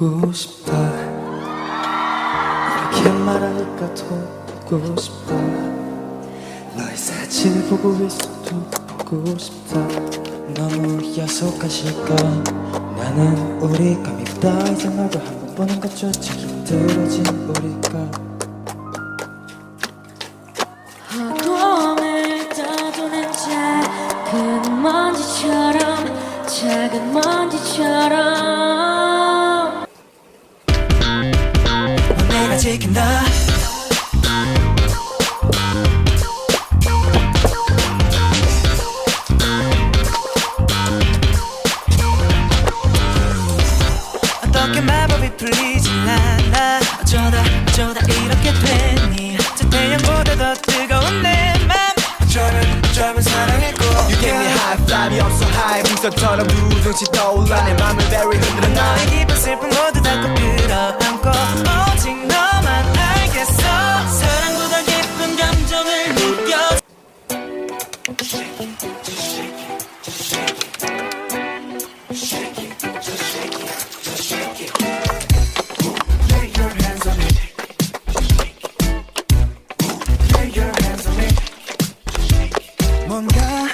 보고 싶다. 이렇게 말하니까 더 보고 싶다. 너의 사진을 보고 있어도 보고 싶다. 너무 약속한 시간, 나는 우리가 밉다. 이제 너를 한 번 보는 것조차 힘들어진 우리가. 허공을 떠도는 작은 먼지처럼, 작은 먼지처럼 내가 지킨다. 어떻게 마법이 풀리진 않아. 어쩌다 이렇게 됐니. 저 태양보다 더 뜨거운 내 맘. 어쩌면 사랑했고. You give me high five, you're so high. 풍선처럼 누룽지 떠올라 내 맘을 very 흔들어. 너의 기쁜 슬픔 모두 다 꼭 끌어안고 오직 너만 알겠어. 사랑보다 깊은 감정을 느껴. 뭔가